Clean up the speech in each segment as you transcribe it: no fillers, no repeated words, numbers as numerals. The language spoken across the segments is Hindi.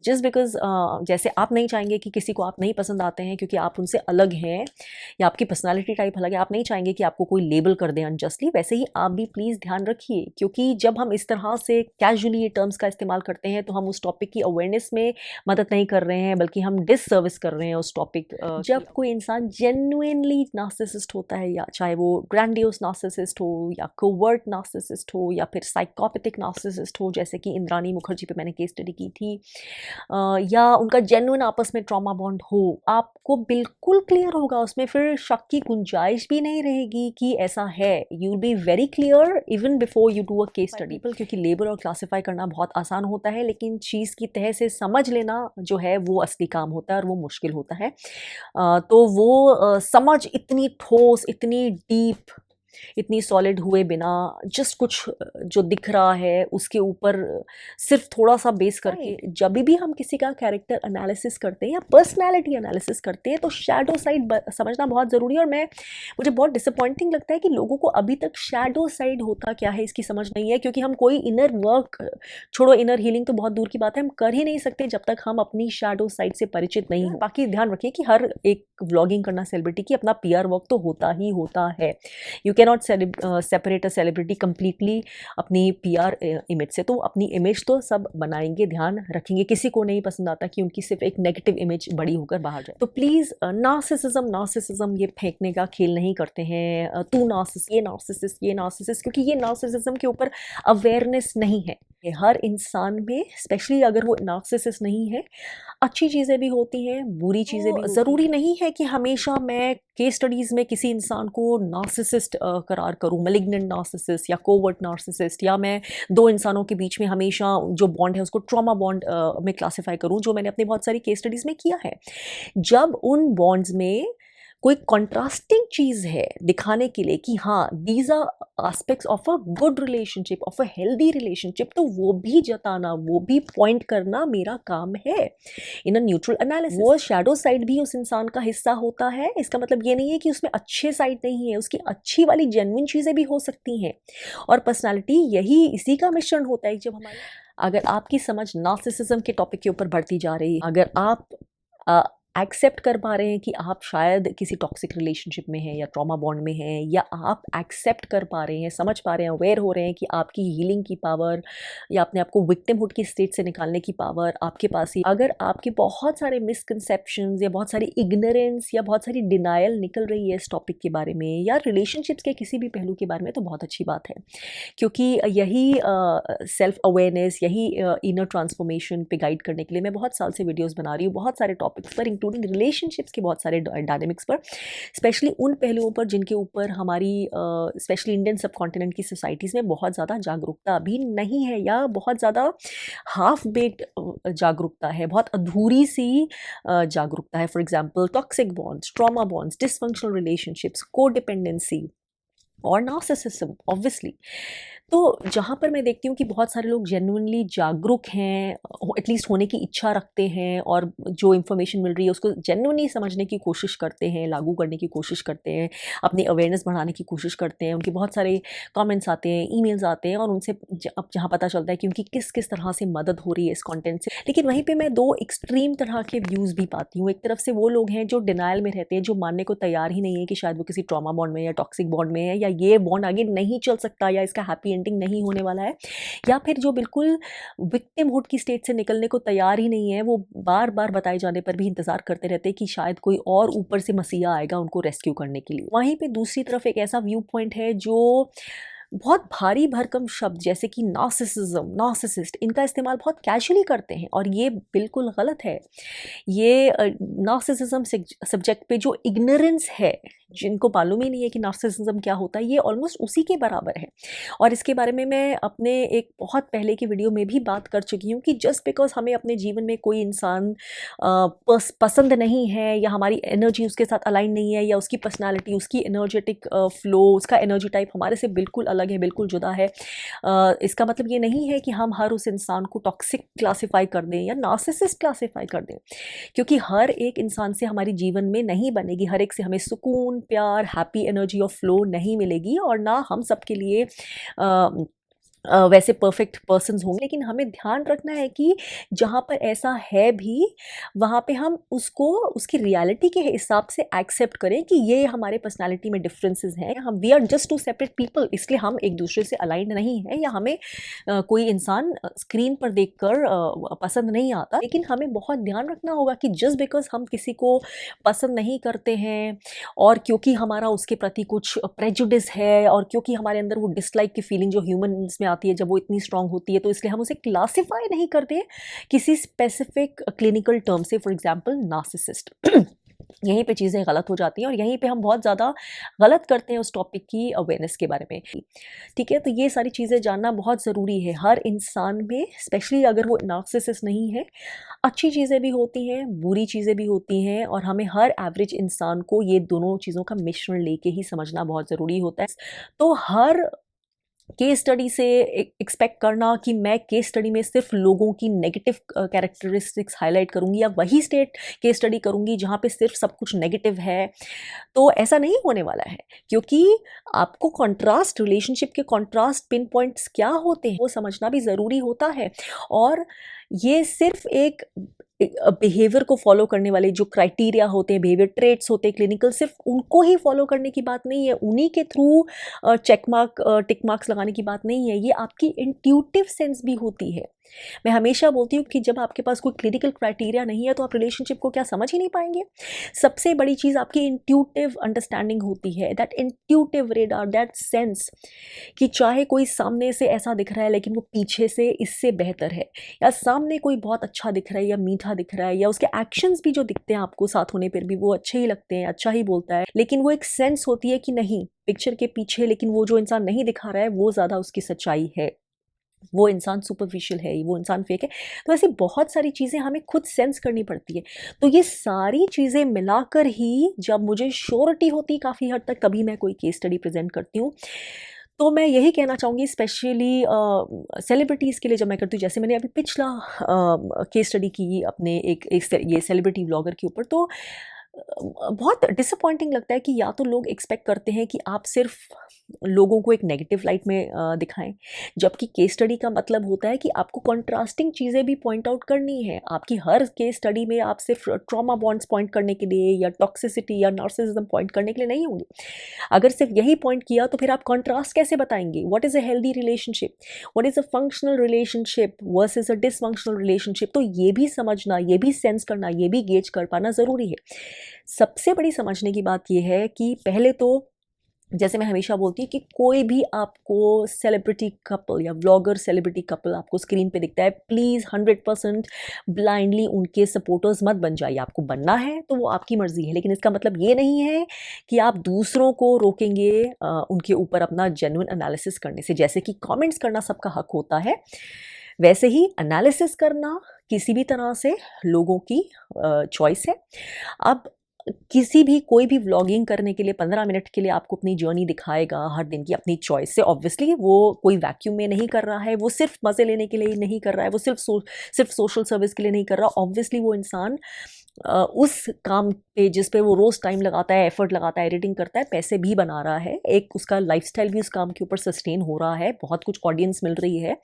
जस्ट बिकॉज जैसे आप नहीं चाहेंगे कि किसी को आप नहीं पसंद आते हैं क्योंकि आप उनसे अलग हैं या आपकी पर्सनालिटी टाइप अलग है, आप नहीं चाहेंगे कि आपको कोई लेबल कर दें अनजस्टली, वैसे ही आप भी प्लीज़ ध्यान रखिए, क्योंकि जब हम इस तरह से कैजुअली ये टर्म्स का इस्तेमाल करते हैं तो हम उस टॉपिक की अवेयरनेस में मदद नहीं कर रहे हैं, बल्कि हम डिससर्विस कर रहे हैं उस टॉपिक। जब कोई इंसान जेन्युइनली नार्सिसिस्ट होता है, या चाहे वो ग्रैंडियोस नार्सिसिस्ट हो या कोवर्ट नार्सिसिस्ट हो या फिर साइकोपैथिक नार्सिसिस्ट हो, जैसे कि इंद्रानी मुखर्जी पे मैंने केस स्टडी की थी, या उनका जेन्युइन आपस में ट्रॉमा बॉन्ड हो, आपको बिल्कुल क्लियर होगा, उसमें फिर शक की गुंजाइश भी नहीं रहेगी कि ऐसा है। You will be very clear even before you do a case study, क्योंकि लेबल और क्लासिफाई करना बहुत आसान होता है, लेकिन चीज़ की तह से समझ लेना जो है वो असली काम होता है और वो मुश्किल होता है। तो वो समझ इतनी ठोस, इतनी डीप, इतनी सॉलिड हुए बिना जस्ट कुछ जो दिख रहा है उसके ऊपर सिर्फ थोड़ा सा बेस करके जब भी हम किसी का कैरेक्टर एनालिसिस करते हैं या पर्सनैलिटी एनालिसिस करते हैं तो शैडो साइड समझना बहुत ज़रूरी है। और मुझे बहुत डिसअपॉइंटिंग लगता है कि लोगों को अभी तक शैडो साइड होता क्या है इसकी समझ नहीं है, क्योंकि हम कोई इनर वर्क, छोड़ो इनर हीलिंग तो बहुत दूर की बात है, हम कर ही नहीं सकते जब तक हम अपनी शैडो साइड से परिचित नहीं हो। बाकी ध्यान रखिए कि हर एक व्लॉगिंग करना सेलिब्रिटी की अपना पीआर वर्क तो होता ही होता है। You can not separate a celebrity completely अपनी पीआर इमेज से। तो अपनी इमेज तो सब बनाएंगे, ध्यान रखेंगे, किसी को नहीं पसंद आता कि उनकी सिर्फ एक नेगेटिव इमेज बड़ी होकर बाहर जाए। तो प्लीज़ नार्सिसिज्म ये फेंकने का खेल नहीं करते हैं, तू नार्सिस, ये नार्सिसिस्ट, क्योंकि ये नार्सिसिज्म के ऊपर अवेयरनेस नहीं है। हर इंसान में, स्पेशली अगर वो नार्सिसिस्ट नहीं है, अच्छी चीज़ें भी होती हैं, बुरी चीज़ें भी। ज़रूरी नहीं है कि हमेशा मैं केस स्टडीज़ में किसी इंसान को नार्सिसिस्ट करार करूँ, मैलिग्नेंट नार्सिसिस्ट या कोवर्ट नार्सिसिस्ट, या मैं दो इंसानों के बीच में हमेशा जो बॉन्ड है उसको ट्रॉमा बॉन्ड में क्लासीफाई करूँ, जो मैंने अपनी बहुत सारी केस स्टडीज़ में किया है। जब उन बॉन्ड्स में कोई कंट्रास्टिंग चीज़ है दिखाने के लिए कि हाँ these are aspects of a good relationship, of a healthy relationship, तो वो भी जताना, वो भी पॉइंट करना मेरा काम है इन अ न्यूट्रल एनालिसिस। वो शैडो साइड भी उस इंसान का हिस्सा होता है, इसका मतलब ये नहीं है कि उसमें अच्छे साइड नहीं है, उसकी अच्छी वाली जेन्युइन चीज़ें भी हो सकती हैं। और पर्सनालिटी यही इसी का मिश्रण होता है। जब हमारे, अगर आपकी समझ नार्सिसिज्म के टॉपिक के ऊपर बढ़ती जा रही है, अगर आप एक्सेप्ट कर पा रहे हैं कि आप शायद किसी टॉक्सिक रिलेशनशिप में हैं या ट्रॉमा बॉन्ड में हैं, या आप एक्सेप्ट कर पा रहे हैं, समझ पा रहे हैं, अवेयर हो रहे हैं कि आपकी हीलिंग की पावर या अपने आप को विक्टिमहुड की स्टेट से निकालने की पावर आपके पास ही, अगर आपके बहुत सारे मिसकंसेप्शंस या बहुत सारी इग्नोरेंस या बहुत सारी डिनायल निकल रही है इस टॉपिक के बारे में या रिलेशनशिप्स के किसी भी पहलू के बारे में, तो बहुत अच्छी बात है, क्योंकि यही सेल्फ अवेयरनेस, यही इनर ट्रांसफॉर्मेशन पे गाइड करने के लिए मैं बहुत साल से वीडियोस बना रही हूँ, बहुत सारे टॉपिक्स पर, इंक्लूडिंग रिलेशनशिप्स के बहुत सारे डायनेमिक्स पर, स्पेशली उन पहलुओं पर जिनके ऊपर हमारी स्पेशली इंडियन सब कॉन्टिनेंट की सोसाइटीज़ में बहुत ज़्यादा जागरूकता अभी नहीं है, या बहुत ज़्यादा हाफ बेक्ड जागरूकता है, बहुत अधूरी सी जागरूकता है। For example toxic bonds, trauma bonds, dysfunctional relationships, codependency और नार्सिसिज्म ऑब्वियसली। तो जहाँ पर मैं देखती हूँ कि बहुत सारे लोग जेन्युइनली जागरूक हैं, एटलीस्ट होने की इच्छा रखते हैं, और जो इन्फॉर्मेशन मिल रही है उसको जेन्युइनली समझने की कोशिश करते हैं, लागू करने की कोशिश करते हैं, अपनी अवेयरनेस बढ़ाने की कोशिश करते हैं, उनके बहुत सारे कमेंट्स आते हैं, ईमेल्स आते हैं, और उनसे अब जहाँ पता चलता है कि उनकी किस किस तरह से मदद हो रही है इस कंटेंट से। लेकिन वहीं पे मैं दो एक्सट्रीम तरह के व्यूज़ भी पाती हूँ। एक तरफ से वो लोग हैं जो डिनायल में रहते हैं, जो मानने को तैयार ही नहीं है कि शायद वो किसी ट्रॉमा बॉन्ड में या टॉक्सिक बॉन्ड में है, या ये बॉन्ड आगे नहीं चल सकता, या इसका हैप्पी एंडिंग नहीं होने वाला है, या फिर जो बिल्कुल विक्टिमहुड की स्टेट से निकलने को तैयार ही नहीं है, वो बार बार बताए जाने पर भी इंतजार करते रहते हैं कि शायद कोई और ऊपर से मसीहा आएगा उनको रेस्क्यू करने के लिए। वहीं पे दूसरी तरफ एक ऐसा व्यू पॉइंट है जो बहुत भारी भरकम शब्द जैसे कि नार्सिसिज्म, नार्सिसिस्ट, इनका इस्तेमाल बहुत कैजुअली करते हैं, और ये बिल्कुल गलत है। ये नार्सिसिज्म सब्जेक्ट पे जो इग्नोरेंस है, जिनको मालूम ही नहीं है कि नार्सिसिज्म क्या होता है, ये ऑलमोस्ट उसी के बराबर है। और इसके बारे में मैं अपने एक बहुत पहले की वीडियो में भी बात कर चुकी हूँ कि जस्ट बिकॉज हमें अपने जीवन में कोई इंसान पसंद नहीं है, या हमारी एनर्जी उसके साथ अलाइन नहीं है, या उसकी पर्सनालिटी, उसकी एनर्जेटिक फ्लो, उसका एनर्जी टाइप हमारे से बिल्कुल अलग है, बिल्कुल जुदा है, इसका मतलब ये नहीं है कि हम हर उस इंसान को टॉक्सिक क्लासीफाई कर दें या नार्सिसिस्ट क्लासीफाई कर दें, क्योंकि हर एक इंसान से हमारी जीवन में नहीं बनेगी, हर एक से हमें सुकून, प्यार, हैप्पी एनर्जी और फ्लो नहीं मिलेगी, और ना हम सबके लिए वैसे परफेक्ट पर्सन्स होंगे, लेकिन हमें ध्यान रखना है कि जहाँ पर ऐसा है भी, वहाँ पे हम उसको उसकी रियलिटी के हिसाब से एक्सेप्ट करें कि ये हमारे पर्सनालिटी में डिफरेंसेस हैं, हम we are just two separate people, इसलिए हम एक दूसरे से अलाइंड नहीं हैं, या हमें कोई इंसान स्क्रीन पर देखकर पसंद नहीं आता। लेकिन हमें बहुत ध्यान रखना होगा कि जस्ट बिकॉज हम किसी को पसंद नहीं करते हैं, और क्योंकि हमारा उसके प्रति कुछ प्रेजुडिस है, और क्योंकि हमारे अंदर वो डिसलाइक की फीलिंग जो ह्यूमन्स में आती है जब वो इतनी स्ट्रांग होती है, तो इसलिए हम उसे क्लासिफाई नहीं करते किसी स्पेसिफिक क्लिनिकल टर्म से, फॉर एग्जांपल नार्सिसिस्ट। यहीं पे चीज़ें गलत हो जाती हैं, और यहीं पे हम बहुत ज़्यादा गलत करते हैं उस टॉपिक की अवेयरनेस के बारे में। ठीक है, तो ये सारी चीज़ें जानना बहुत ज़रूरी है हर इंसान में, स्पेशली अगर वो नार्सिसिस्ट नहीं है। अच्छी चीज़ें भी होती हैं, बुरी चीज़ें भी होती हैं, और हमें हर एवरेज इंसान को ये दोनों चीज़ों का मिश्रण लेके ही समझना बहुत ज़रूरी होता है। तो हर केस स्टडी से एक्सपेक्ट करना कि मैं केस स्टडी में सिर्फ लोगों की नेगेटिव कैरेक्टरिस्टिक्स हाईलाइट करूंगी, या वही स्टेट केस स्टडी करूंगी जहाँ पे सिर्फ सब कुछ नेगेटिव है, तो ऐसा नहीं होने वाला है। क्योंकि आपको कॉन्ट्रास्ट, रिलेशनशिप के कॉन्ट्रास्ट पिन पॉइंट्स क्या होते हैं वो समझना भी ज़रूरी होता है। और ये सिर्फ एक बिहेवियर को फॉलो करने वाले जो क्राइटेरिया होते हैं, बिहेवियर ट्रेट्स होते हैं क्लिनिकल, सिर्फ उनको ही फॉलो करने की बात नहीं है, उन्हीं के through check mark, tick marks लगाने की बात नहीं है। ये आपकी इंट्यूटिव सेंस भी होती है। मैं हमेशा बोलती हूँ कि जब आपके पास कोई क्लिनिकल क्राइटेरिया नहीं है तो आप रिलेशनशिप को क्या समझ ही नहीं पाएंगे। सबसे बड़ी चीज़ आपकी इंट्यूटिव अंडरस्टैंडिंग होती है, that intuitive radar, that sense कि चाहे कोई सामने से ऐसा दिख रहा है लेकिन वो पीछे से इससे बेहतर है, या सामने कोई बहुत अच्छा दिख रहा है या मीठा दिख रहा है, या उसके एक्शंस भी जो दिखते हैं आपको साथ होने पर भी वो अच्छे ही लगते हैं, अच्छा ही बोलता है, लेकिन वो एक सेंस होती है कि नहीं, पिक्चर के पीछे लेकिन वो जो इंसान नहीं दिखा रहा है वो ज़्यादा उसकी सच्चाई है, वो इंसान सुपरफिशियल है, वो इंसान फेक है। तो ऐसी बहुत सारी चीज़ें हमें खुद सेंस करनी पड़ती है। तो ये सारी चीज़ें मिलाकर ही जब मुझे श्योरिटी होती काफ़ी हद तक, तभी मैं कोई केस स्टडी प्रेजेंट करती हूँ। तो मैं यही कहना चाहूँगी स्पेशली सेलिब्रिटीज़ के लिए जब मैं करती हूँ, जैसे मैंने अभी पिछला केस स्टडी की अपने ये सेलिब्रिटी व्लॉगर के ऊपर, तो बहुत डिसअपॉइंटिंग लगता है कि या तो लोग एक्सपेक्ट करते हैं कि आप सिर्फ लोगों को एक नेगेटिव लाइट में दिखाएं, जबकि केस स्टडी का मतलब होता है कि आपको कंट्रास्टिंग चीज़ें भी पॉइंट आउट करनी है। आपकी हर केस स्टडी में आप सिर्फ ट्रॉमा बॉन्ड्स पॉइंट करने के लिए या टॉक्सिसिटी या नार्सिसिज्म पॉइंट करने के लिए नहीं होंगे। अगर सिर्फ यही पॉइंट किया तो फिर आप कॉन्ट्रास्ट कैसे बताएंगे? What is a healthy relationship, what is a functional relationship versus a dysfunctional relationship? तो ये भी समझना, ये भी सेंस करना, ये भी गेज कर पाना ज़रूरी है। सबसे बड़ी समझने की बात यह है कि पहले तो, जैसे मैं हमेशा बोलती हूँ कि कोई भी आपको सेलिब्रिटी कपल या व्लॉगर सेलिब्रिटी कपल आपको स्क्रीन पे दिखता है, प्लीज़ 100% ब्लाइंडली उनके सपोर्टर्स मत बन जाइए। आपको बनना है तो वो आपकी मर्ज़ी है, लेकिन इसका मतलब ये नहीं है कि आप दूसरों को रोकेंगे उनके ऊपर अपना जेन्युइन एनालिसिस करने से। जैसे कि कमेंट्स करना सबका हक होता है, वैसे ही एनालिसिस करना किसी भी तरह से लोगों की चॉइस है। अब किसी भी कोई भी व्लॉगिंग करने के लिए 15 मिनट के लिए आपको अपनी जर्नी दिखाएगा हर दिन की अपनी चॉइस से। ऑब्वियसली वो कोई वैक्यूम में नहीं कर रहा है, वो सिर्फ मज़े लेने के लिए नहीं कर रहा है, वो सिर्फ सोशल सर्विस के लिए नहीं कर रहा। ऑब्वियसली वो इंसान उस काम पे जिस पे वो रोज़ टाइम लगाता है, एफर्ट लगाता है, एडिटिंग करता है, पैसे भी बना रहा है, एक उसका लाइफस्टाइल भी उस काम के ऊपर सस्टेन हो रहा है, बहुत कुछ ऑडियंस मिल रही है।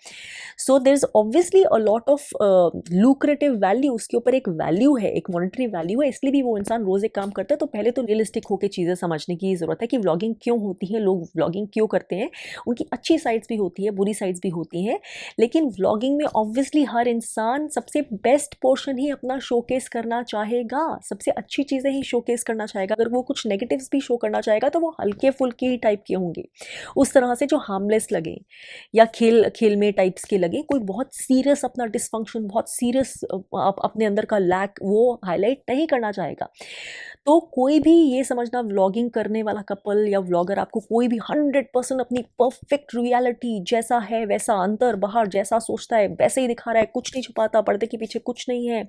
So there is obviously a lot of lucrative value, उसके ऊपर एक वैल्यू है, एक मॉनेटरी वैल्यू है, इसलिए भी वो इंसान रोज़ एक काम करता है। तो पहले तो रियलिस्टिक होकर चीज़ें समझने की ज़रूरत है कि व्लॉगिंग क्यों होती है, लोग व्लॉगिंग क्यों करते हैं। उनकी अच्छी साइड्स भी होती है, बुरी साइड्स भी होती हैं, लेकिन व्लॉगिंग में ऑब्वियसली हर इंसान सबसे बेस्ट पोर्शन ही अपना शोकेस करना चाहेगा, सबसे अच्छी चीज़ें ही शोकेस करना चाहेगा। अगर वो कुछ नेगेटिव्स भी शो करना चाहेगा तो वो हल्के फुल्के ही टाइप के होंगे, उस तरह से जो हार्मलेस लगे या खेल खेल में टाइप्स के लगे। कोई बहुत सीरियस अपना डिसफंक्शन, बहुत सीरियस अपने अंदर का लैक वो हाईलाइट नहीं करना चाहेगा। तो कोई भी ये समझना व्लॉगिंग करने वाला कपल या व्लॉगर आपको कोई भी 100% अपनी परफेक्ट रियलिटी जैसा है वैसा अंदर बाहर जैसा सोचता है वैसे ही दिखा रहा है, कुछ नहीं छुपाता, पर्दे के पीछे कुछ नहीं है,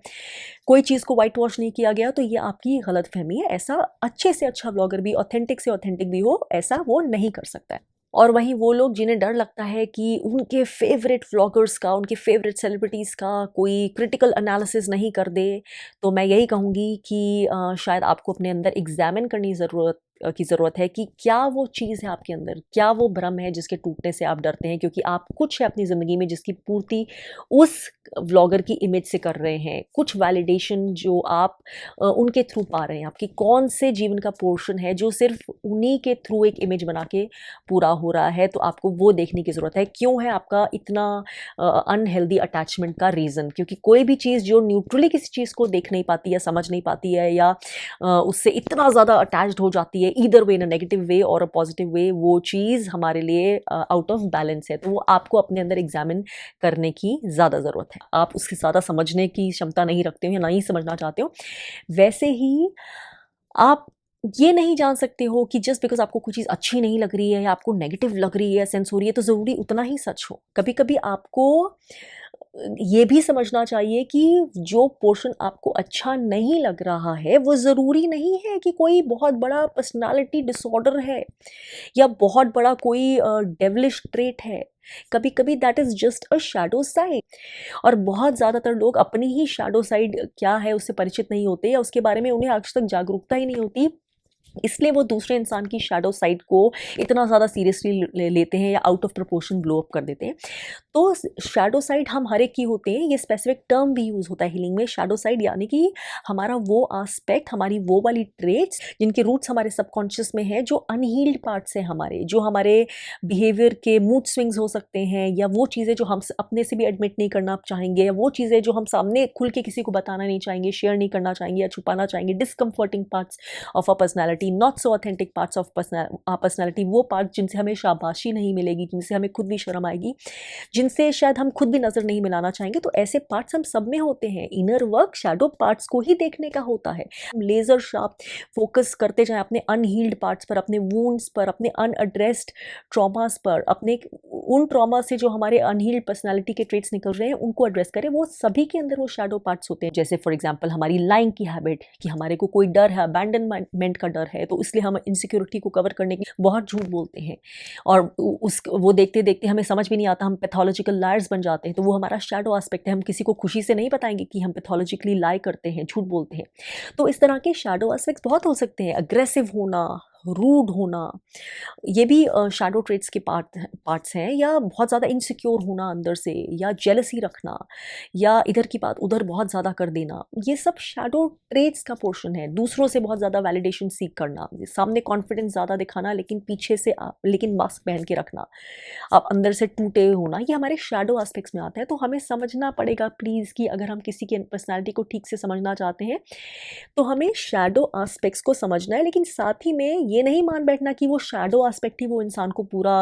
कोई चीज़ को वाइट वॉश नहीं किया गया, तो ये आपकी गलतफहमी है। ऐसा अच्छे से अच्छा व्लॉगर भी, ऑथेंटिक से ऑथेंटिक भी हो, ऐसा वो नहीं कर सकता है। और वहीं वो लोग जिन्हें डर लगता है कि उनके फेवरेट व्लॉगर्स का, उनके फेवरेट सेलिब्रिटीज़ का कोई क्रिटिकल एनालिसिस नहीं कर दे, तो मैं यही कहूँगी कि शायद आपको अपने अंदर एग्जामिन करनी ज़रूरत की ज़रूरत है कि क्या वो चीज़ है आपके अंदर, क्या वो भ्रम है जिसके टूटने से आप डरते हैं, क्योंकि आप कुछ है अपनी ज़िंदगी में जिसकी पूर्ति उस व्लॉगर की इमेज से कर रहे हैं, कुछ वैलिडेशन जो आप उनके थ्रू पा रहे हैं। आपकी कौन से जीवन का पोर्शन है जो सिर्फ उन्हीं के थ्रू एक इमेज बना के पूरा हो रहा है, तो आपको वो देखने की ज़रूरत है। क्यों है आपका इतना अनहेल्दी अटैचमेंट का रीज़न? क्योंकि कोई भी चीज़ जो न्यूट्रली किसी चीज़ को देख नहीं पाती है, समझ नहीं पाती है, या उससे इतना ज़्यादा अटैच्ड हो जाती है either way, in a negative way और अ पॉजिटिव वे, वो चीज़ हमारे लिए आउट ऑफ बैलेंस है। तो वो आपको अपने अंदर एग्जामिन करने की ज़्यादा ज़रूरत है। आप उसके ज़्यादा समझने की क्षमता नहीं रखते हो या नहीं समझना चाहते हो। वैसे ही आप ये नहीं जान सकते हो कि जस्ट बिकॉज़ आपको कोई चीज़ अच्छी नहीं लग रही है या आपको नेगेटिव लग रही है, सेंस हो रही है, तो ज़रूरी उतना ही सच हो। कभी-कभी आपको ये भी समझना चाहिए कि जो पोर्शन आपको अच्छा नहीं लग रहा है, वो ज़रूरी नहीं है कि कोई बहुत बड़ा पर्सनैलिटी डिसऑर्डर है या बहुत बड़ा कोई डेविलिश ट्रेट है। कभी-कभी that is just a shadow side. और बहुत ज़्यादातर लोग अपनी ही शैडो साइड क्या है उससे परिचित नहीं होते, या उसके बारे में उन्हें आज तक जागरूकता ही नहीं होती, इसलिए वो दूसरे इंसान की शैडो साइड को इतना ज़्यादा सीरियसली लेते हैं या out of proportion blow up कर देते हैं। तो शैडो साइड हम हर एक की होते हैं, ये स्पेसिफिक टर्म भी यूज़ होता है हीलिंग में। शैडो साइड यानी कि हमारा वो आस्पेक्ट, हमारी वो वाली ट्रेट्स जिनके रूट्स हमारे सबकॉन्शियस में है, जो अनहील्ड पार्ट्स हैं हमारे, जो हमारे बिहेवियर के मूड स्विंग्स हो सकते हैं, या वो चीज़ें जो हम अपने से भी एडमिट नहीं करना चाहेंगे, या वो चीज़ें जो हम सामने खुल के किसी को बताना नहीं चाहेंगे, शेयर नहीं करना चाहेंगे या छुपाना चाहेंगे। Discomforting parts of a personality, not so authentic parts of personality, वो पार्ट जिनसे हमें शाबाशी नहीं मिलेगी, जिनसे हमें खुद भी शर्म आएगी, जिनसे शायद हम खुद भी नज़र नहीं मिलाना चाहेंगे। तो ऐसे पार्ट्स हम सब में होते हैं। इनर वर्क शैडो पार्ट्स को ही देखने का होता है। हम लेज़र शार्प फोकस करते जाएं अपने अनहील्ड पार्ट्स पर, अपने वूंड्स पर, अपने अनएड्रेस्ड ट्रॉमास पर, अपने उन ट्रॉमा से जो हमारे अनहील्ड पर्सनैलिटी के ट्रेट्स निकल रहे हैं उनको एड्रेस करें। वो सभी के अंदर वो शैडो पार्ट्स होते हैं। जैसे फॉर एग्जाम्पल हमारी लाइंग की हैबिट, कि हमारे को कोई डर है, अबैंडनमेंट का डर है, तो इसलिए हम इनसिक्योरिटी को कवर करने के लिए बहुत झूठ बोलते हैं, और उस वो देखते देखते हमें समझ भी नहीं आता, हम पैथोलॉजिकल लायर्स बन जाते हैं। तो वो हमारा शैडो एस्पेक्ट है। हम किसी को खुशी से नहीं बताएंगे कि हम पैथोलॉजिकली लाई करते हैं, झूठ बोलते हैं। तो इस तरह के शैडो एस्पेक्ट्स बहुत हो सकते हैं। अग्रेसिव होना, रूड होना, ये भी शैडो ट्रेट्स के पार्ट्स हैं। या बहुत ज़्यादा इनसिक्योर होना अंदर से, या जेलसी रखना, या इधर की बात उधर बहुत ज़्यादा कर देना, ये सब शैडो ट्रेट्स का पोर्शन है। दूसरों से बहुत ज़्यादा वैलिडेशन सीख करना, सामने कॉन्फिडेंस ज़्यादा दिखाना लेकिन पीछे से लेकिन मास्क पहन के रखना, आप अंदर से टूटे होना, ये हमारे शैडो एस्पेक्ट्स में आता है। तो हमें समझना पड़ेगा प्लीज़ कि अगर हम किसी की पर्सनैलिटी को ठीक से समझना चाहते हैं तो हमें शैडो एस्पेक्ट्स को समझना है, लेकिन साथ ही में ये नहीं मान बैठना कि वो शैडो एस्पेक्ट ही वो इंसान को पूरा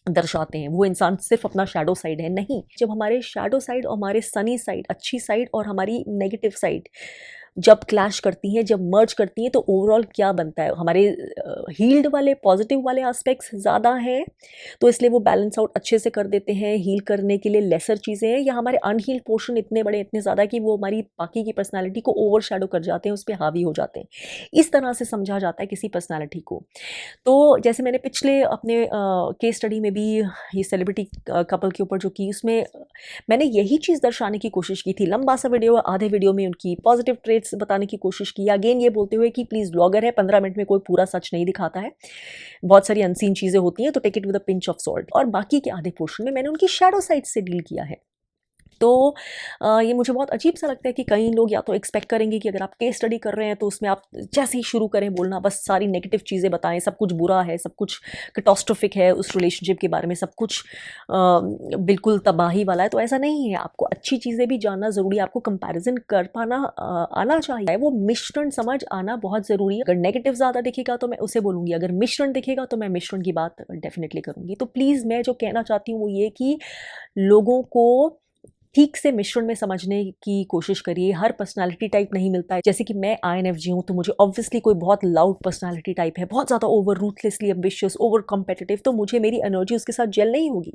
दर्शाते हैं, वो इंसान सिर्फ अपना शैडो साइड है। नहीं, जब हमारे शैडो साइड और हमारे सनी साइड, अच्छी साइड और हमारी नेगेटिव साइड जब क्लैश करती हैं, जब मर्ज करती हैं, तो ओवरऑल क्या बनता है? हमारे हील्ड वाले, पॉजिटिव वाले एस्पेक्ट्स ज़्यादा हैं, तो इसलिए वो बैलेंस आउट अच्छे से कर देते हैं। हील करने के लिए लेसर चीज़ें हैं, या हमारे अनहील्ड पोर्शन इतने बड़े, इतने ज़्यादा कि वो हमारी बाकी की पर्सनैलिटी को ओवरशैडो कर जाते हैं, उस पर हावी हो जाते हैं। इस तरह से समझा जाता है किसी पर्सनैलिटी को। तो जैसे मैंने पिछले अपने केस स्टडी में भी ये सेलिब्रिटी कपल के ऊपर जो की, उसमें मैंने यही चीज़ दर्शाने की कोशिश की थी। लंबा सा वीडियो, आधे वीडियो में उनकी पॉजिटिव ट्रेट्स बताने की कोशिश की, अगेन ये बोलते हुए कि प्लीज़ ब्लॉगर है, 15 मिनट में कोई पूरा सच नहीं दिखाता है, बहुत सारी अनसीन चीज़ें होती हैं, तो take it with a pinch of salt. और बाकी के आधे पोर्शन में मैंने उनकी शैडो साइड से डील किया है। तो ये मुझे बहुत अजीब सा लगता है कि कई लोग या तो एक्सपेक्ट करेंगे कि अगर आप केस स्टडी कर रहे हैं तो उसमें आप जैसे ही शुरू करें बोलना, बस सारी नेगेटिव चीज़ें बताएं, सब कुछ बुरा है, सब कुछ कैटास्ट्रोफिक है उस रिलेशनशिप के बारे में, सब कुछ बिल्कुल तबाही वाला है। तो ऐसा नहीं है, आपको अच्छी चीज़ें भी जानना ज़रूरी है, आपको कंपैरिजन कर पाना आना चाहिए, वो मिश्रण समझ आना बहुत ज़रूरी है। अगर नेगेटिव ज़्यादा दिखेगा तो मैं उसे बोलूँगी, अगर मिश्रण दिखेगा तो मैं मिश्रण की बात डेफिनेटली करूँगी। तो प्लीज़ मैं जो कहना चाहती हूँ वो ये कि लोगों को ठीक से मिश्रण में समझने की कोशिश करिए। हर पर्सनालिटी टाइप नहीं मिलता है। जैसे कि मैं INFJ हूँ, तो मुझे ऑब्वियसली कोई बहुत लाउड पर्सनालिटी टाइप है, बहुत ज़्यादा over ruthlessly ambitious, over competitive, तो मुझे मेरी एनर्जी उसके साथ जेल नहीं होगी।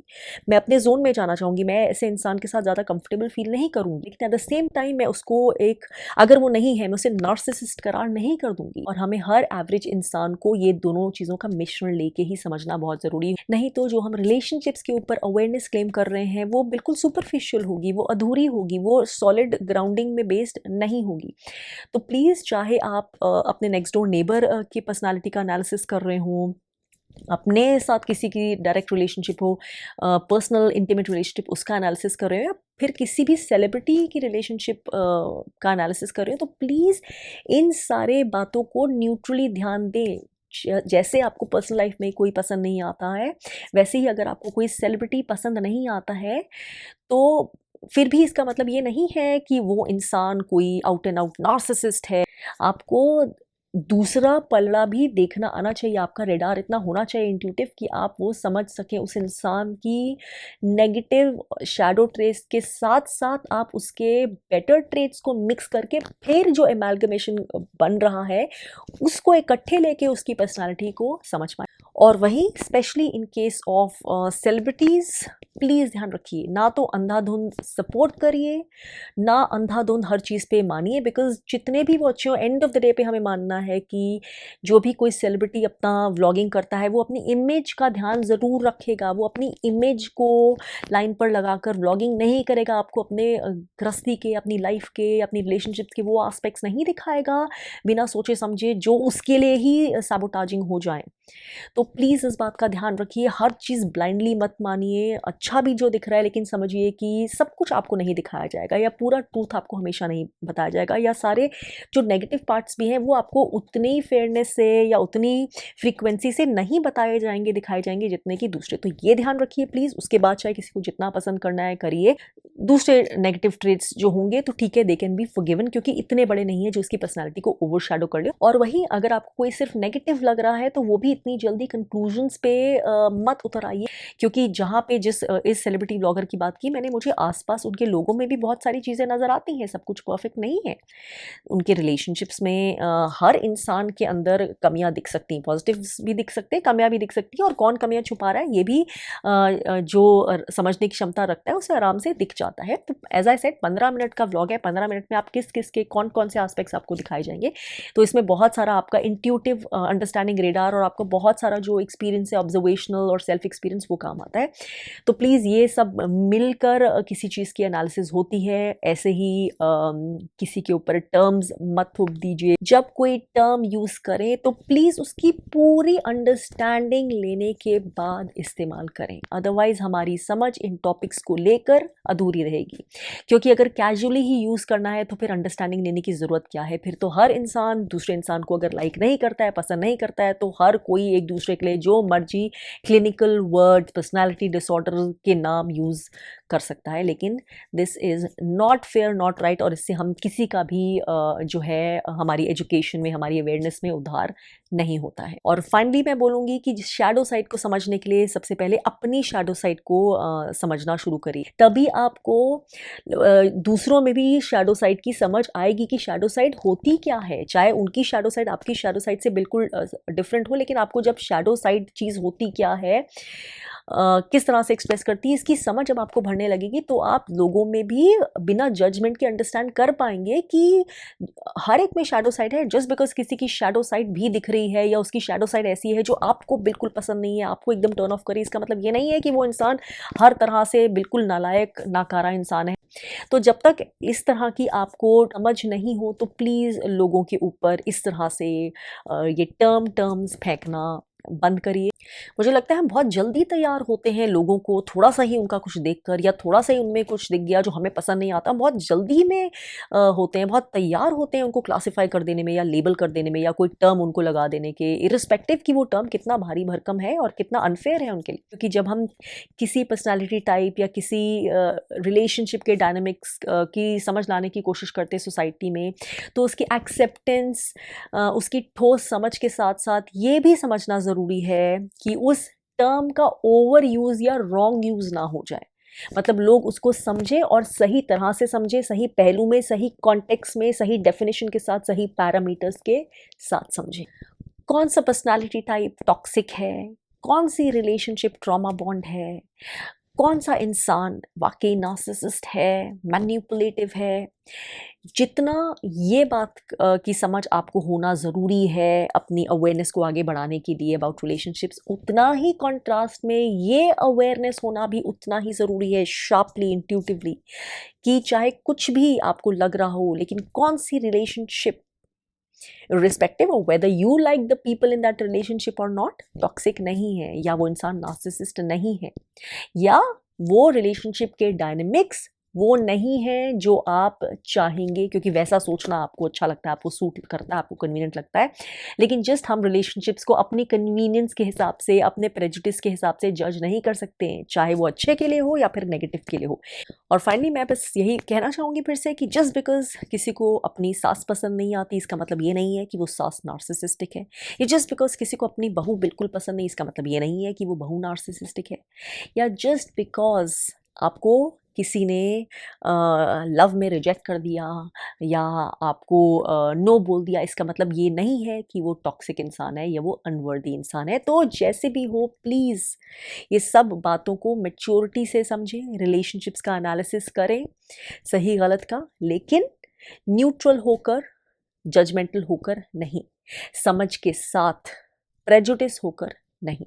मैं अपने जोन में जाना चाहूँगी, मैं ऐसे इंसान के साथ ज़्यादा कंफर्टेबल फील नहीं करूँगी। लेकिन एट द सेम टाइम मैं उसको एक, अगर वो नहीं है, मैं उसे नार्सिसिस्ट करार नहीं कर दूंगी। और हमें हर एवरेज इंसान को ये दोनों चीज़ों का मिश्रण लेके ही समझना बहुत ज़रूरी है। नहीं तो जो हम रिलेशनशिप्स के ऊपर अवेयरनेस क्लेम कर रहे हैं वो बिल्कुल सुपरफिशियल होगी। होगी, वो अधूरी होगी, वो सॉलिड ग्राउंडिंग में बेस्ड नहीं होगी। तो प्लीज़, चाहे आप अपने नेक्स्ट डोर नेबर की पर्सनालिटी का एनालिसिस कर रहे हों, अपने साथ किसी की डायरेक्ट रिलेशनशिप हो, पर्सनल इंटीमेट रिलेशनशिप उसका एनालिसिस कर रहे हो, या फिर किसी भी सेलिब्रिटी की रिलेशनशिप का एनालिसिस कर रहे हो, तो प्लीज़ इन सारे बातों को न्यूट्रली ध्यान दें। जैसे आपको पर्सनल लाइफ में कोई पसंद नहीं आता है, वैसे ही अगर आपको कोई सेलिब्रिटी पसंद नहीं आता है, तो फिर भी इसका मतलब ये नहीं है कि वो इंसान कोई आउट एंड आउट नार्सिसिस्ट है। आपको दूसरा पलड़ा भी देखना आना चाहिए, आपका रेडार इतना होना चाहिए इंट्यूटिव कि आप वो समझ सकें उस इंसान की नेगेटिव शैडो ट्रेस के साथ साथ आप उसके बेटर ट्रेट्स को मिक्स करके फिर जो एमालगमेशन बन रहा है उसको इकट्ठे लेके उसकी पर्सनालिटी को समझ पाए। और वही specially in case of celebrities, please ध्यान रखिए, ना तो अंधाधुंध सपोर्ट करिए, ना अंधाधुंध हर चीज़ पे मानिए, बिकॉज जितने भी वो अच्छे हो, एंड ऑफ द डे पे हमें मानना है कि जो भी कोई सेलिब्रिटी अपना व्लॉगिंग करता है वो अपनी इमेज का ध्यान ज़रूर रखेगा, वो अपनी इमेज को लाइन पर लगाकर व्लॉगिंग नहीं करेगा, आपको अपने गृहस्थी के, अपनी लाइफ के, अपनी रिलेशनशिप के वो एस्पेक्ट्स नहीं दिखाएगा बिना सोचे समझे जो उसके लिए ही सैबोटाजिंग हो जाए। तो प्लीज़ इस बात का ध्यान रखिए, हर चीज़ ब्लाइंडली मत मानिए। अच्छा भी जो दिख रहा है, लेकिन समझिए कि सब कुछ आपको नहीं दिखाया जाएगा, या पूरा ट्रूथ आपको हमेशा नहीं बताया जाएगा, या सारे जो नेगेटिव पार्ट्स भी हैं वो आपको उतनी फेयरनेस से या उतनी फ्रीक्वेंसी से नहीं बताए जाएंगे, दिखाए जाएंगे जितने कि दूसरे। तो ये ध्यान रखिए प्लीज़। उसके बाद चाहे किसी को जितना पसंद करना है करिए, दूसरे नेगेटिव ट्रेट्स जो होंगे तो ठीक है, दे कैन बी फॉरगिवन, क्योंकि इतने बड़े नहीं है जो उसकी पर्सनालिटी को ओवरशैडो कर ले। और वहीं अगर आपको कोई सिर्फ नेगेटिव लग रहा है तो वो भी इतनी जल्दी कंक्लूजन्स पे मत उतर आइए, क्योंकि जहाँ पे इस सेलिब्रिटी ब्लॉगर की बात की मैंने, मुझे आसपास उनके लोगों में भी बहुत सारी चीज़ें नज़र आती हैं, सब कुछ परफेक्ट नहीं है। उनके रिलेशनशिप्स में हर इंसान के अंदर कमियां दिख सकती हैं, पॉजिटिव्स भी दिख सकते हैं, कमियां भी दिख सकती हैं, और कौन कमियां छुपा रहा है ये भी जो समझने की क्षमता रखता है उसे आराम से दिख जाता है। तो एज आई सेड, 15 मिनट का व्लॉग है, 15 मिनट में आप किस किस के कौन कौन से एस्पेक्ट्स आपको दिखाए जाएंगे। तो इसमें बहुत सारा आपका इंट्यूटिव अंडरस्टैंडिंग रेडार और आपका बहुत सारा जो एक्सपीरियंस है, ऑब्जर्वेशनल और सेल्फ एक्सपीरियंस, वो काम आता है। तो प्लीज़ ये सब मिलकर किसी चीज़ की एनालिसिस होती है। ऐसे ही किसी के ऊपर टर्म्स मत थोप दीजिए। जब कोई टर्म यूज़ करें तो प्लीज़ उसकी पूरी अंडरस्टैंडिंग लेने के बाद इस्तेमाल करें, अदरवाइज हमारी समझ इन टॉपिक्स को लेकर अधूरी रहेगी। क्योंकि अगर कैजुअली ही यूज़ करना है तो फिर अंडरस्टैंडिंग लेने की ज़रूरत क्या है। फिर तो हर इंसान दूसरे इंसान को अगर लाइक नहीं करता है, पसंद नहीं करता है, तो हर कोई एक दूसरे के लिए जो मर्जी क्लिनिकल वर्ड, पर्सनालिटी डिसऑर्डर के नाम यूज़ कर सकता है। लेकिन this is not fair, not right, और इससे हम किसी का भी जो है हमारी एजुकेशन में, हमारी अवेयरनेस में उधार नहीं होता है। और फाइनली मैं बोलूँगी कि शैडो साइड को समझने के लिए सबसे पहले अपनी शैडो साइड को समझना शुरू करिए, तभी आपको दूसरों में भी शैडो साइड की समझ आएगी कि शैडो साइड होती क्या है। चाहे उनकी शैडो साइड आपकी शैडो साइड से बिल्कुल डिफरेंट हो, लेकिन आपको जब शैडो साइड चीज़ होती क्या है, किस तरह से एक्सप्रेस करती है, इसकी समझ जब आपको भरने लगेगी, तो आप लोगों में भी बिना जजमेंट के अंडरस्टैंड कर पाएंगे कि हर एक में शैडो साइड है। जस्ट बिकॉज किसी की शैडो साइड भी दिख रही है या उसकी शैडो साइड ऐसी है जो आपको बिल्कुल पसंद नहीं है, आपको एकदम टर्न ऑफ करे, इसका मतलब ये नहीं है कि वो इंसान हर तरह से बिल्कुल नालायक, नाकारा इंसान है। तो जब तक इस तरह की आपको समझ नहीं हो, तो प्लीज़ लोगों के ऊपर इस तरह से ये टर्म्स फेंकना बंद करिए। मुझे लगता है हम बहुत जल्दी तैयार होते हैं लोगों को थोड़ा सा ही उनका कुछ देखकर, या थोड़ा सा ही उनमें कुछ दिख गया जो हमें पसंद नहीं आता, हम बहुत जल्दी में होते हैं, बहुत तैयार होते हैं उनको क्लासिफाई कर देने में या लेबल कर देने में, या कोई टर्म उनको लगा देने के, इरिस्पेक्टिव कि वो टर्म कितना भारी भरकम है और कितना अनफेयर है उनके लिए। क्योंकि जब हम किसी पर्सनैलिटी टाइप या किसी रिलेशनशिप के डायनामिक्स की समझ लाने की कोशिश करते हैं सोसाइटी में, तो उसकी एक्सेप्टेंस, उसकी ठोस समझ के साथ साथ ये भी समझना ज़रूरी है कि उस टर्म का ओवर यूज़ या रॉन्ग यूज़ ना हो जाए। मतलब लोग उसको समझे और सही तरह से समझे, सही पहलू में, सही कॉन्टेक्स्ट में, सही डेफिनेशन के साथ, सही पैरामीटर्स के साथ समझे। कौन सा पर्सनालिटी टाइप टॉक्सिक है, कौन सी रिलेशनशिप ट्रॉमा बॉन्ड है, कौन सा इंसान वाकई नार्सिसिस्ट है, मैनिपुलेटिव है। जितना ये बात की समझ आपको होना ज़रूरी है अपनी अवेयरनेस को आगे बढ़ाने के लिए अबाउट रिलेशनशिप्स, उतना ही कॉन्ट्रास्ट में ये अवेयरनेस होना भी उतना ही ज़रूरी है, शार्पली, इंट्यूटिवली, कि चाहे कुछ भी आपको लग रहा हो, लेकिन कौन सी relationship, respective of whether you like the people in that relationship or not, toxic नहीं है, या वो इंसान नार्सिसिस्ट नहीं है, या वो रिलेशनशिप के डायनेमिक्स वो नहीं है जो आप चाहेंगे, क्योंकि वैसा सोचना आपको अच्छा लगता है, आपको सूट करता है, आपको कन्वीनियंट लगता है। लेकिन जस्ट हम रिलेशनशिप्स को अपनी कन्वीनियंस के हिसाब से, अपने प्रेजुडिस के हिसाब से जज नहीं कर सकते हैं, चाहे वो अच्छे के लिए हो या फिर नेगेटिव के लिए हो। और फाइनली मैं बस यही कहना चाहूँगी फिर से कि जस्ट बिकॉज किसी को अपनी सास पसंद नहीं आती, इसका मतलब ये नहीं है कि वो सास नार्सिसिस्टिक है। ये जस्ट बिकॉज किसी को अपनी बहू बिल्कुल पसंद नहीं, इसका मतलब ये नहीं है कि वो बहू नार्सिसिस्टिक है। या जस्ट बिकॉज आपको किसी ने लव में रिजेक्ट कर दिया या आपको नो बोल दिया, इसका मतलब ये नहीं है कि वो टॉक्सिक इंसान है या वो अनवर्दी इंसान है। तो जैसे भी हो, प्लीज़ ये सब बातों को मैच्योरिटी से समझें, रिलेशनशिप्स का एनालिसिस करें, सही गलत का, लेकिन न्यूट्रल होकर, जजमेंटल होकर नहीं, समझ के साथ, प्रेजुडिस होकर नहीं।